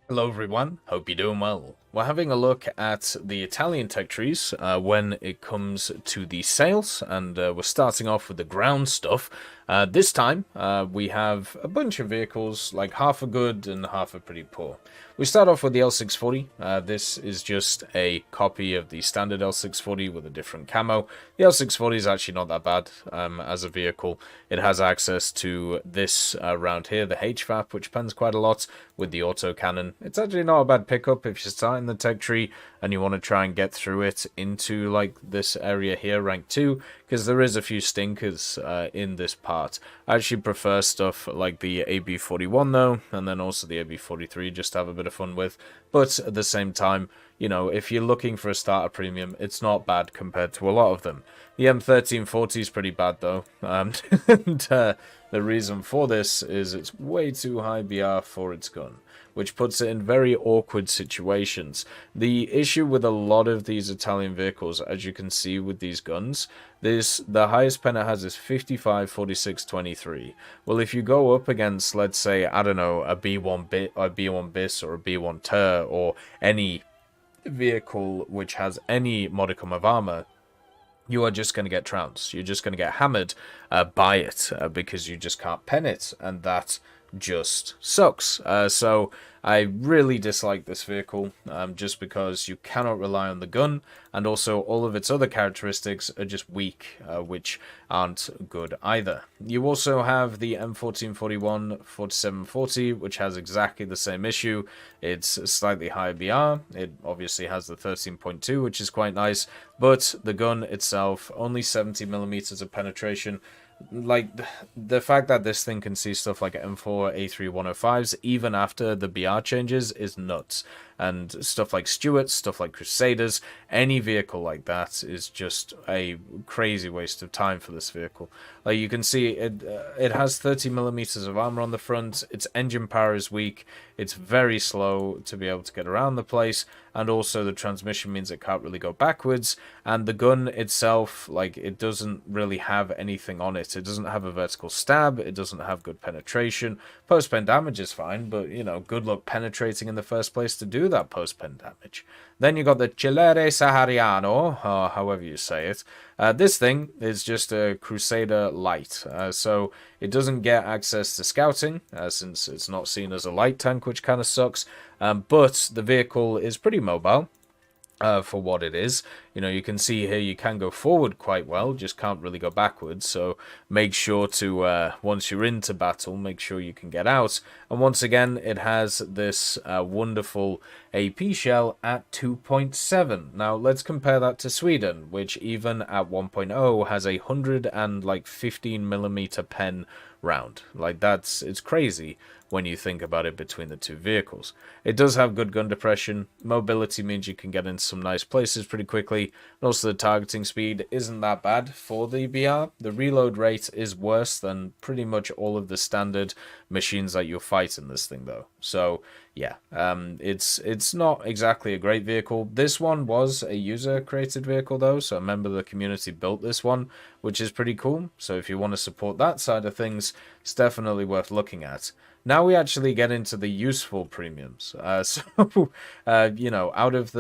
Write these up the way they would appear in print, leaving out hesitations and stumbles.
Hello everyone, hope you're doing well. We're having a look at the Italian tech trees when it comes to the sales, and we're starting off with the ground stuff. This time, we have a bunch of vehicles, like half are good and half are pretty poor. We start off with the L640. This is just a copy of the standard L640 with a different camo. The L640 is actually not that bad as a vehicle. It has access to this round here, the HVAP, which pens quite a lot with the autocannon. It's actually not a bad pickup if you're starting the tech tree and you want to try and get through it into like this area here, rank 2, because there is a few stinkers in this part. I actually prefer stuff like the AB41 though, and then also the AB43 just to have a bit of fun with. But at the same time, you know, if you're looking for a starter premium, it's not bad compared to a lot of them. The M1340 is pretty bad though, and the reason for this is it's way too high BR for its gun, which puts it in very awkward situations. The issue with a lot of these Italian vehicles, as you can see with these guns, the highest pen it has is 55, 46, 23. Well, if you go up against, let's say, I don't know, a B1 bit, or a B1 bis, or a B1 Ter, or any vehicle which has any modicum of armor, you are just going to get trounced. You're just going to get hammered by it because you just can't pen it, and that just sucks. So I really dislike this vehicle just because you cannot rely on the gun, and also all of its other characteristics are just weak, which aren't good either. You also have the M1441 4740, which has exactly the same issue. It's slightly higher BR. It obviously has the 13.2, which is quite nice, but the gun itself, only 70mm of penetration. Like, the fact that this thing can see stuff like M4, A3 105s, even after the BR changes, is nuts. And stuff like Stuarts, stuff like Crusaders, any vehicle like that is just a crazy waste of time for this vehicle. Like, you can see, it has 30mm of armor on the front, its engine power is weak, it's very slow to be able to get around the place, and also the transmission means it can't really go backwards, and the gun itself, like, it doesn't really have anything on it. It doesn't have a vertical stab, it doesn't have good penetration. Post-pen damage is fine, but, you know, good luck penetrating in the first place to do that post-pen damage. Then you got the Celere Sahariano, or however you say it. This thing is just a Crusader light, so it doesn't get access to scouting, since it's not seen as a light tank, which kind of sucks, but the vehicle is pretty mobile. For what it is. You know, you can see here you can go forward quite well, just can't really go backwards, so make sure to, once you're into battle, make sure you can get out. And once again, it has this wonderful AP shell at 2.7. Now, let's compare that to Sweden, which even at 1.0 has a 115mm pen round. Like, it's crazy when you think about it between the two vehicles. It does have good gun depression. Mobility means you can get into some nice places pretty quickly. And also the targeting speed isn't that bad for the BR. The reload rate is worse than pretty much all of the standard machines that you'll fight in this thing though. So yeah, it's not exactly a great vehicle. This one was a user created vehicle though, so a member of the community built this one, which is pretty cool. So if you want to support that side of things, it's definitely worth looking at. Now we actually get into the useful premiums. You know, out of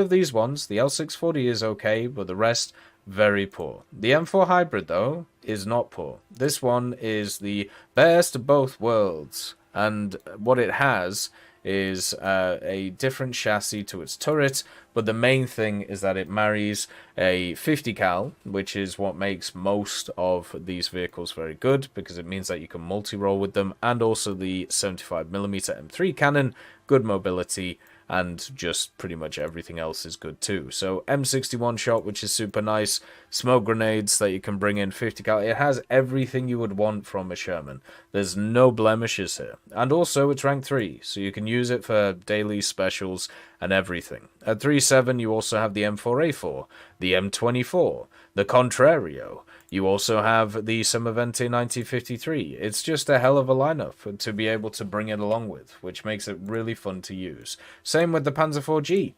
these ones, the L640 is okay, but the rest very poor. The M4 Hybrid though is not poor. This one is the best of both worlds, and what it has is a different chassis to its turret, but the main thing is that it marries a 50 cal, which is what makes most of these vehicles very good, because it means that you can multi-roll with them, and also the 75mm M3 cannon, good mobility, and just pretty much everything else is good too. So M61 shot, which is super nice, smoke grenades that you can bring in 50 cal. It has everything you would want from a Sherman. There's no blemishes here. And also it's rank 3, so you can use it for daily specials and everything. At 3.7 you also have the M4A4, the M24, the Contrario. You also have the Sommervente 1953. It's just a hell of a lineup to be able to bring it along with, which makes it really fun to use. Same with the Panzer IV G.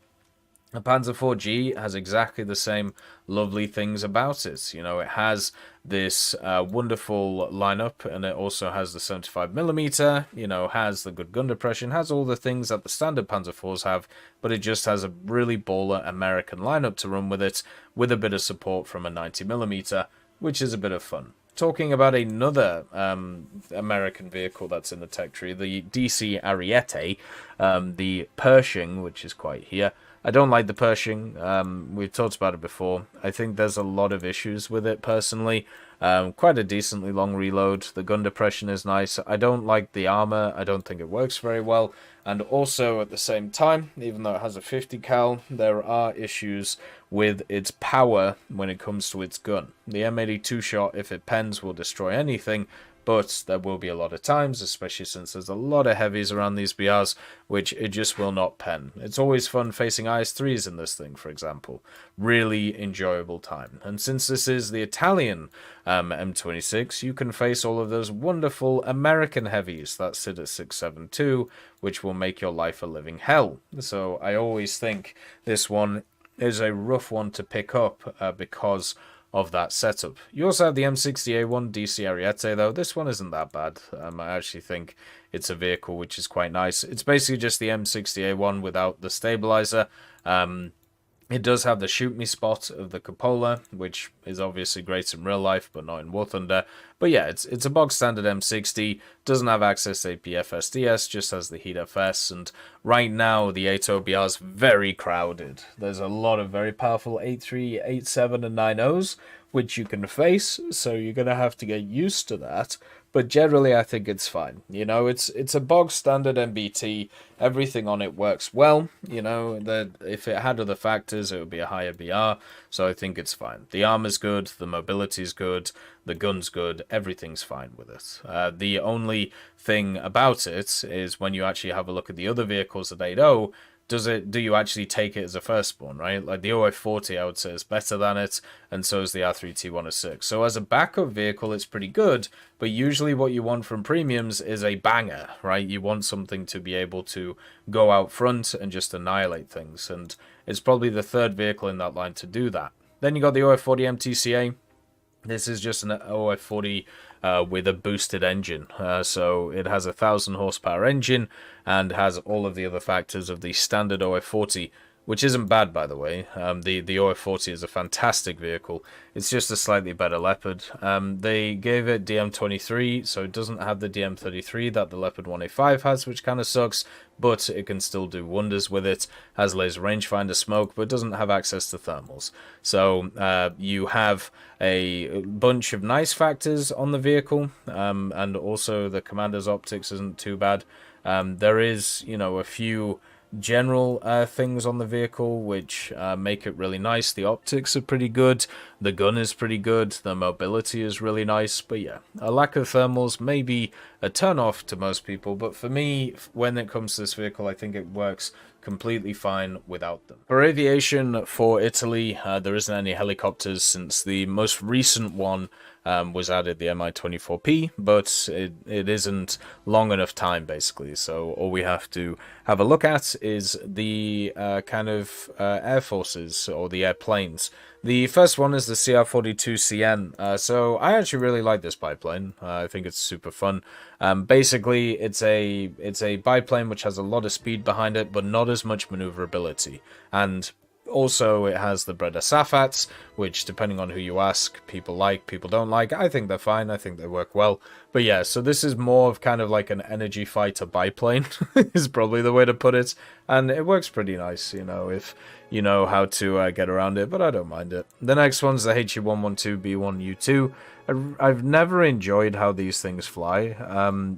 The Panzer IV-G has exactly the same lovely things about it. You know, it has this wonderful lineup, and it also has the 75mm, you know, has the good gun depression, has all the things that the standard Panzer IVs have, but it just has a really baller American lineup to run with it, with a bit of support from a 90mm, which is a bit of fun. Talking about another American vehicle that's in the tech tree, the DC Ariete, the Pershing, which is quite here. I don't like the Pershing. We've talked about it before. I think there's a lot of issues with it personally. Quite a decently long reload. The gun depression is nice. I don't like the armor. I don't think it works very well. And also at the same time, even though it has a 50 cal, there are issues with its power when it comes to its gun. The M82 shot, if it pens, will destroy anything, but there will be a lot of times, especially since there's a lot of heavies around these BRs, which it just will not pen. It's always fun facing IS-3s in this thing, for example. Really enjoyable time. And since this is the Italian M26, you can face all of those wonderful American heavies that sit at 6.72, which will make your life a living hell. So I always think this one is a rough one to pick up because of that setup. You also have the M60A1 DC Ariete, though. This one isn't that bad. I actually think it's a vehicle which is quite nice. It's basically just the M60A1 without the stabilizer. It does have the shoot me spot of the cupola, which is obviously great in real life, but not in War Thunder. But yeah, it's a bog standard M60, doesn't have access to APFSDS, just has the heat FS, and right now the 8OBR is very crowded. There's a lot of very powerful 8.3, 8.7, and 9.0s, which you can face, so you're going to have to get used to that. But generally, I think it's fine. You know, it's a bog standard MBT. Everything on it works well. You know, that if it had other factors, it would be a higher BR. So I think it's fine. The armor's good. The mobility's good. The gun's good. Everything's fine with it. The only thing about it is when you actually have a look at the other vehicles at 8.0, do you actually take it as a firstborn, right? Like the OF40, I would say, is better than it, and so is the R3T106. So as a backup vehicle, it's pretty good, but usually what you want from premiums is a banger, right? You want something to be able to go out front and just annihilate things, and it's probably the third vehicle in that line to do that. Then you got the OF40 MTCA. This is just an OF40 with a boosted engine. So it has a 1,000 horsepower engine and has all of the other factors of the standard OF40, which isn't bad, by the way. The OF40 is a fantastic vehicle. It's just a slightly better Leopard. They gave it DM23, so it doesn't have the DM33 that the Leopard 1A5 has, which kind of sucks, but it can still do wonders with it. Has laser rangefinder smoke, but doesn't have access to thermals. So you have a bunch of nice factors on the vehicle, and also the commander's optics isn't too bad. There is, you know, a few general things on the vehicle which make it really nice. The optics are pretty good, the gun is pretty good, the mobility is really nice, but yeah, a lack of thermals may be a turn off to most people, but for me, when it comes to this vehicle, I think it works completely fine without them. For aviation for Italy, there isn't any helicopters since the most recent one was added, the Mi-24P, but it isn't long enough time, basically. So all we have to have a look at is the kind of air forces or the airplanes. The first one is the CR-42CN. So I actually really like this biplane. I think it's super fun. Basically, it's a biplane which has a lot of speed behind it, but not as much maneuverability. And also, it has the Breda Safats, which, depending on who you ask, people like, people don't like. I think they're fine. I think they work well. But yeah, so this is more of kind of like an energy fighter biplane, is probably the way to put it. And it works pretty nice, you know, if you know how to get around it, but I don't mind it. The next one's the HE-112B1U2. I've never enjoyed how these things fly.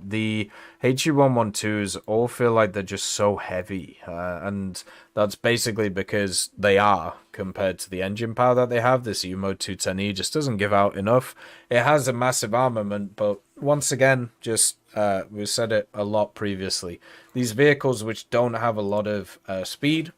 The HE-112s all feel like they're just so heavy, and that's basically because they are, compared to the engine power that they have. This U-Mode 210E just doesn't give out enough. It has a massive armament, but once again, just we've said it a lot previously, these vehicles which don't have a lot of speed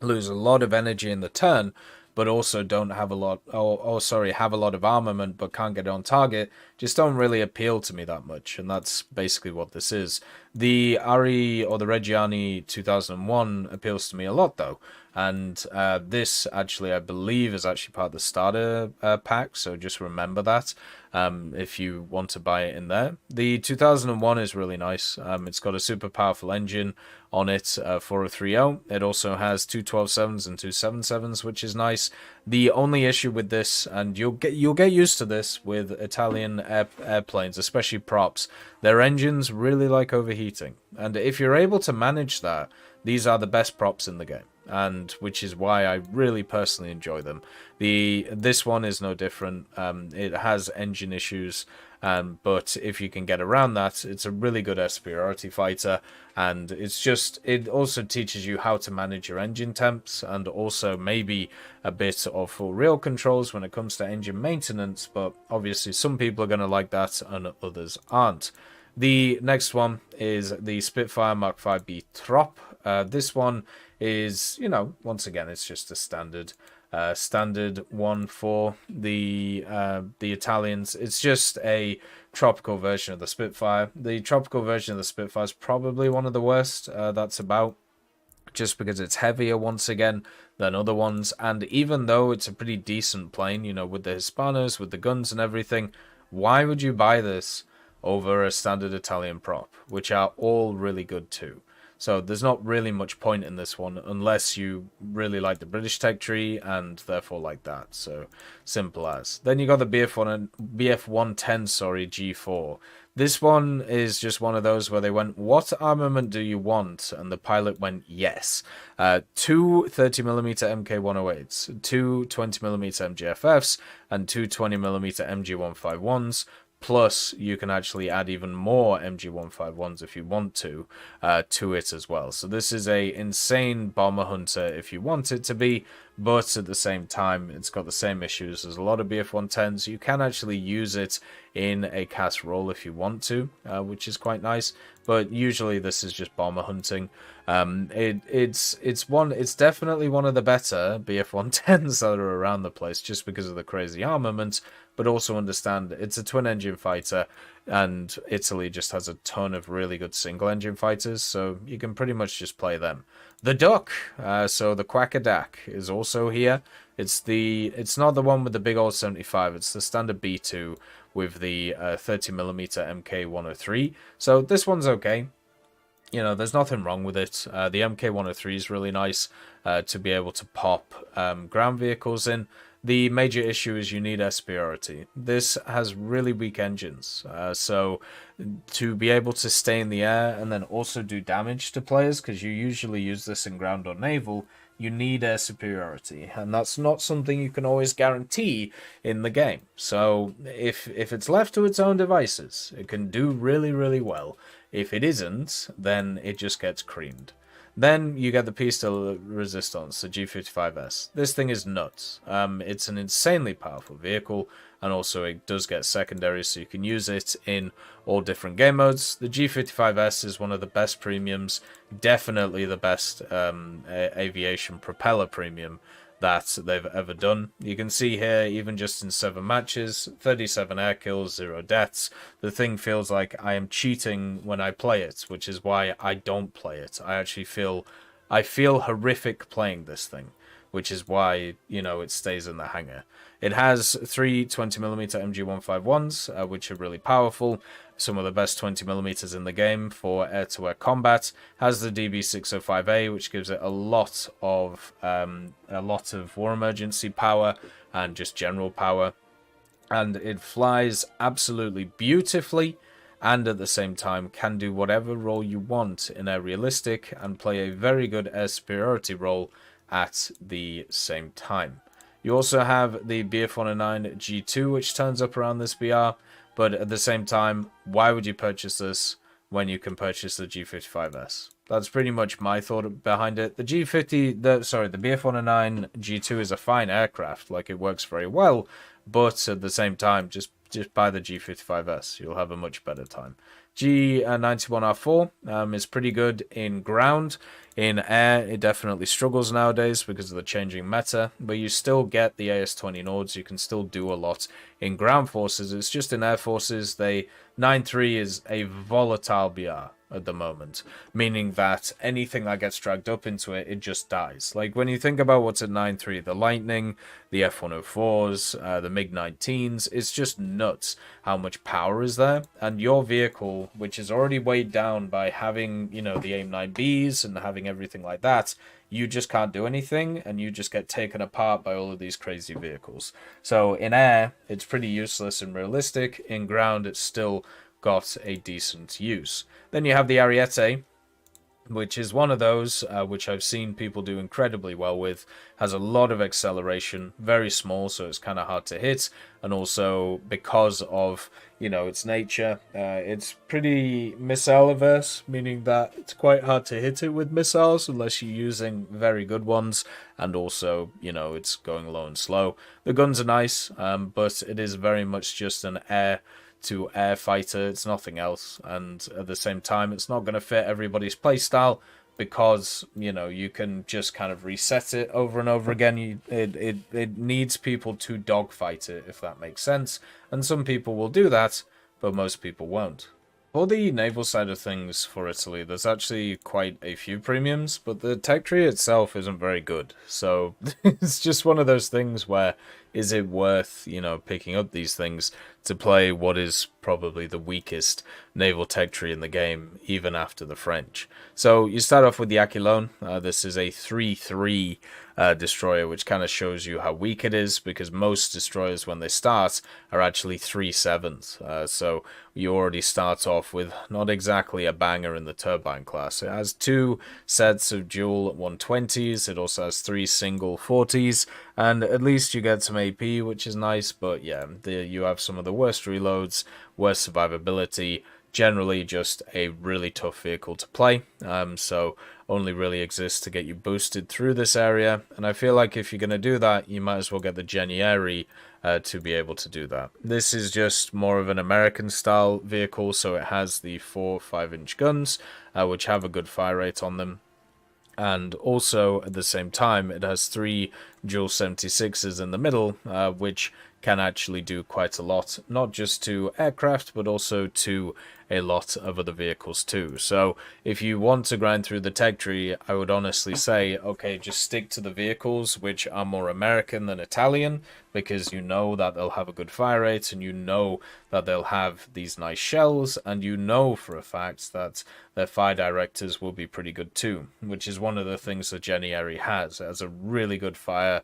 lose a lot of energy in the turn, but also don't have a lot, have a lot of armament but can't get on target, just don't really appeal to me that much, and that's basically what this is. The Ari or the Reggiani 2001 appeals to me a lot, though, and this actually, I believe, is actually part of the starter pack, so just remember that if you want to buy it in there. The 2001 is really nice. It's got a super powerful engine on it, 4030. It also has two 12.7s and two 7.7s, which is nice. The only issue with this, and you'll get used to this with Italian airplanes, especially props, their engines really like overheating, and if you're able to manage that, these are the best props in the game, and which is why I really personally enjoy them. This one is no different. It has engine issues, but if you can get around that, it's a really good superiority fighter, and it also teaches you how to manage your engine temps, and also maybe a bit of full real controls when it comes to engine maintenance, but obviously some people are going to like that and others aren't. The next one is the Spitfire Mark 5B Trop. This one is, once again, it's just a standard one for the Italians. It's just a tropical version of the Spitfire. The tropical version of the Spitfire is probably one of the worst. That's about, just because it's heavier once again than other ones, and even though it's a pretty decent plane, with the Hispanos, with the guns and everything, why would you buy this over a standard Italian prop, which are all really good too? So there's not really much point in this one unless you really like the British tech tree and therefore like that. So simple as. Then you got the BF-110, G4. This one is just one of those where they went, what armament do you want? And the pilot went, yes. Two 30mm MK108s, two 20mm MGFFs, and two 20mm MG151s. Plus, you can actually add even more MG151s if you want to it as well. So this is a insane bomber hunter if you want it to be, but at the same time, it's got the same issues as a lot of BF-110s. You can actually use it in a cast role if you want to, which is quite nice. But usually, this is just bomber hunting. It's definitely one of the better BF-110s that are around the place, just because of the crazy armament. But also understand it's a twin engine fighter, and Italy just has a ton of really good single engine fighters, so you can pretty much just play them. The Duck, so the Quackadak is also here. It's not the one with the big old 75, it's the standard B2 with the 30mm MK103. So this one's okay. There's nothing wrong with it. The MK103 is really nice to be able to pop ground vehicles in. The major issue is you need superiority. This has really weak engines, so to be able to stay in the air and then also do damage to players, because you usually use this in ground or naval, you need air superiority, and that's not something you can always guarantee in the game. So if it's left to its own devices, it can do really, really well. If it isn't, then it just gets creamed. Then you get the Piece de Resistance, the G55S. This thing is nuts. It's an insanely powerful vehicle, and also it does get secondaries, so you can use it in all different game modes. The G55S is one of the best premiums, definitely the best aviation propeller premium that they've ever done. You can see here, even just in 7 matches, 37 air kills, 0 deaths. The thing feels like I am cheating when I play it, which is why I don't play it. I feel horrific playing this thing, which is why, it stays in the hangar. It has 3 20mm MG151s, which are really powerful. Some of the best 20mm in the game for air-to-air combat. Has the DB605A, which gives it a lot of war emergency power and just general power. And it flies absolutely beautifully, and at the same time can do whatever role you want in air realistic and play a very good air superiority role at the same time. You also have the BF-109 G2, which turns up around this BR, but at the same time, why would you purchase this when you can purchase the G55S? That's pretty much my thought behind it. The BF-109 G2 is a fine aircraft, like it works very well, but at the same time, just just buy the G55S. You'll have a much better time. G91R4 is pretty good in ground. In air, it definitely struggles nowadays because of the changing meta, but you still get the AS-20 Nords. You can still do a lot in ground forces. It's just in air forces, 9.3 is a volatile BR at the moment, meaning that anything that gets dragged up into it, it just dies. Like, when you think about what's at 9.3, the Lightning, the F-104s, the MiG-19s, it's just nuts how much power is there, and your vehicle, which is already weighed down by having, you know, the AIM-9Bs and having everything like that, you just can't do anything, and you just get taken apart by all of these crazy vehicles. So in air, it's pretty useless and realistic. In ground, it's still got a decent use. Then you have the Ariete, which is one of those which I've seen people do incredibly well with. Has a lot of acceleration, very small, so it's kind of hard to hit, and also because of, you know, its nature, it's pretty missile averse, meaning that it's quite hard to hit it with missiles unless you're using very good ones, and also, you know, it's going low and slow. The guns are nice, but it is very much just an air-to-air fighter. It's nothing else, and at the same time, it's not going to fit everybody's playstyle because, you know, you can just kind of reset it over and over again. It needs people to dogfight it, if that makes sense, and some people will do that, but most people won't. For the naval side of things for Italy, there's actually quite a few premiums, but the tech tree itself isn't very good. So it's just one of those things where, is it worth, you know, picking up these things to play what is probably the weakest naval tech tree in the game, even after the French? So you start off with the Aquilone. This is a 3-3 destroyer, which kind of shows you how weak it is, because most destroyers, when they start, are actually 3-7s. So you already start off with not exactly a banger in the turbine class. It has 2 sets of dual 120s. It also has 3 single 40s, and at least you get some AP, which is nice. But yeah, you have some of the worst reloads, worst survivability, generally just a really tough vehicle to play, so only really exists to get you boosted through this area, and I feel like if you're going to do that, you might as well get the Genieri to be able to do that. This is just more of an American style vehicle, so it has the 4 5-inch guns, which have a good fire rate on them. And also, at the same time, it has 3 dual 76s in the middle, which can actually do quite a lot, not just to aircraft, but also to a lot of other vehicles too. So if you want to grind through the tech tree, I would honestly say, okay, just stick to the vehicles which are more American than Italian, because you know that they'll have a good fire rate, and you know that they'll have these nice shells, and you know for a fact that their fire directors will be pretty good too, which is one of the things that Genieri has. It has a really good fire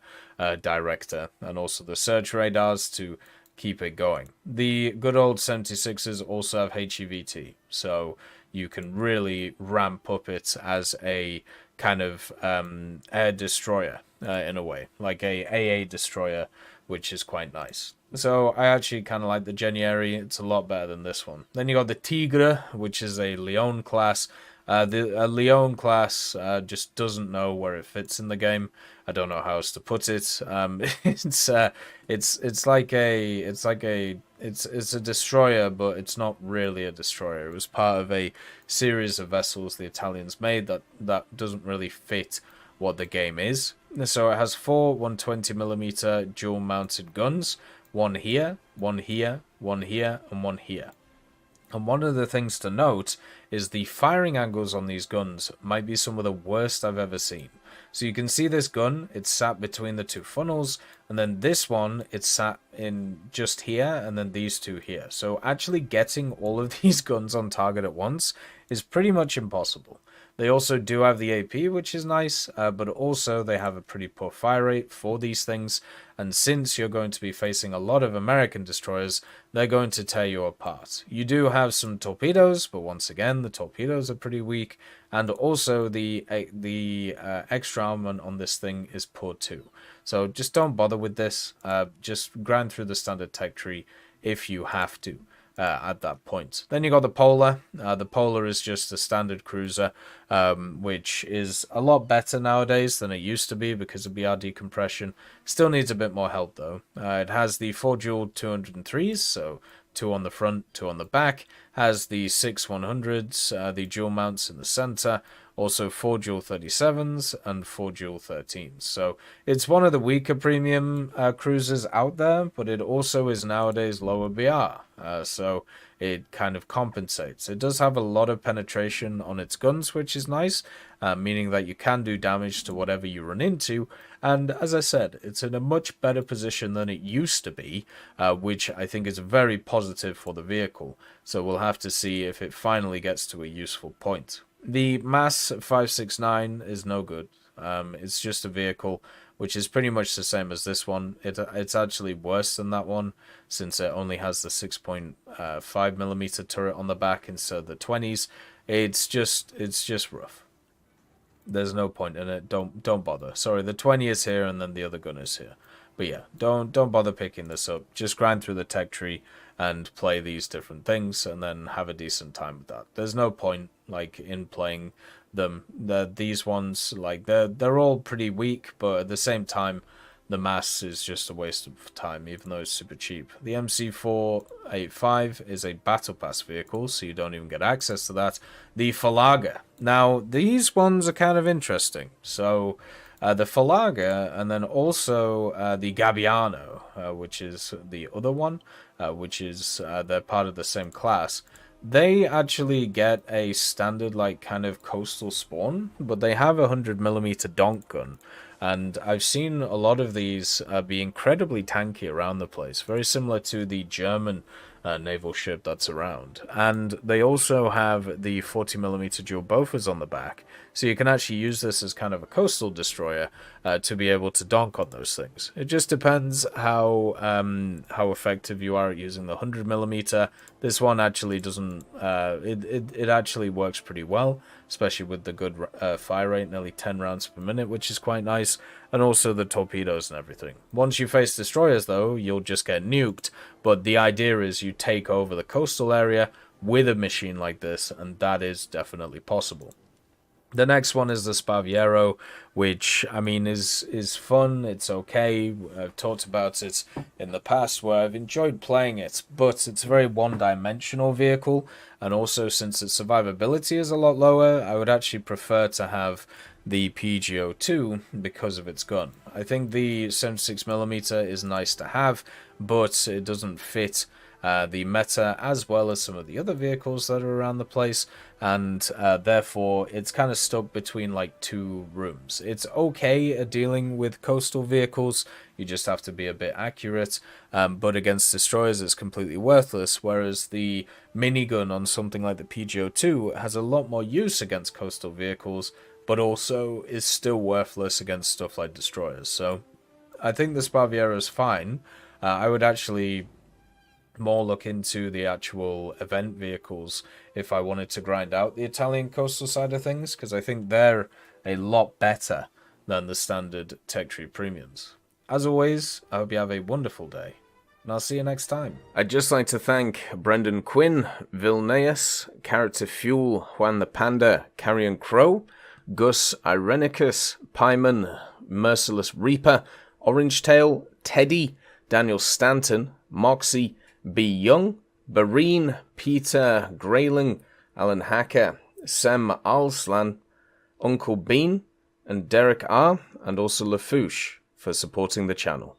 director, and also the search radars to keep it going. The good old 76s also have HEVT, so you can really ramp up it as a kind of air destroyer in a way, like a AA destroyer, which is quite nice. So I actually kind of like the Genieri. It's a lot better than this one. Then you got the Tigre, which is a Leon class. The Leon class just doesn't know where it fits in the game. I don't know how else to put it. It's a destroyer, but it's not really a destroyer. It was part of a series of vessels the Italians made that doesn't really fit what the game is. So it has 4 120mm dual mounted guns, one here, one here, one here, and one here. And one of the things to note is the firing angles on these guns might be some of the worst I've ever seen. So you can see this gun, it's sat between the 2 funnels, and then this one, it's sat in just here, and then these 2 here. So actually getting all of these guns on target at once is pretty much impossible. They also do have the AP, which is nice, but also they have a pretty poor fire rate for these things, and since you're going to be facing a lot of American destroyers, they're going to tear you apart. You do have some torpedoes, but once again, the torpedoes are pretty weak, and also the extra armament on this thing is poor too. So just don't bother with this, just grind through the standard tech tree if you have to. at that point. Then you got the Polar. The Polar is just a standard cruiser, which is a lot better nowadays than it used to be because of BRD compression. Still needs a bit more help though. It has the 4 dual 203s, so 2 on the front, 2 on the back. Has the 6 100s, the dual mounts in the center. Also 4 dual 37s and 4 dual 13s. So it's one of the weaker premium cruisers out there, but it also is nowadays lower BR. So it kind of compensates. It does have a lot of penetration on its guns, which is nice, meaning that you can do damage to whatever you run into. And as I said, it's in a much better position than it used to be, which I think is very positive for the vehicle. So we'll have to see if it finally gets to a useful point. The MAS 569 is no good. It's just a vehicle which is pretty much the same as this one. It's actually worse than that one since it only has the 6.5mm turret on the back instead of the 20s. It's just rough. There's no point in it. Don't bother. Sorry, the 20 is here and then the other gun is here. But yeah, don't bother picking this up. Just grind through the tech tree and play these different things and then have a decent time with that. There's no point like in playing them. These ones, like they're all pretty weak, but at the same time the MAS is just a waste of time, even though it's super cheap. The MC485 is a battle pass vehicle, so you don't even get access to that. The Falaga. Now these ones are kind of interesting. So the Falaga, and then also the Gabbiano, which is the other one, which is they're part of the same class. They actually get a standard like kind of coastal spawn, but they have a 100mm donk gun. And I've seen a lot of these be incredibly tanky around the place, very similar to the German naval ship that's around. And they also have the 40mm dual Bofors on the back, so you can actually use this as kind of a coastal destroyer to be able to donk on those things. It just depends how effective you are at using the 100mm. This one actually doesn't. It actually works pretty well, especially with the good fire rate, nearly 10 rounds per minute, which is quite nice, and also the torpedoes and everything. Once you face destroyers, though, you'll just get nuked, but the idea is you take over the coastal area with a machine like this, and that is definitely possible. The next one is the Spaviero, which, I mean, is fun. It's okay. I've talked about it in the past where I've enjoyed playing it, but it's a very one-dimensional vehicle, and also since its survivability is a lot lower, I would actually prefer to have the PGO2 because of its gun. I think the 76mm is nice to have, but it doesn't fit the meta as well as some of the other vehicles that are around the place, and therefore it's kind of stuck between like two rooms. It's okay at dealing with coastal vehicles, you just have to be a bit accurate, but against destroyers it's completely worthless, whereas the minigun on something like the PGO2 has a lot more use against coastal vehicles, but also is still worthless against stuff like destroyers. So I think the Spaviero is fine. I would actually more look into the actual event vehicles if I wanted to grind out the Italian coastal side of things, because I think they're a lot better than the standard Tech Tree Premiums. As always, I hope you have a wonderful day, and I'll see you next time. I'd just like to thank Brendan Quinn, Vilneus, Character Fuel, Juan the Panda, Carrion Crow, Gus Irenicus, Pyman, Merciless Reaper, Orange Tail, Teddy, Daniel Stanton, Moxie, B. Young, Bareen, Peter Grayling, Alan Hacker, Sam Alslan, Uncle Bean, and Derek R., and also Lafouche for supporting the channel.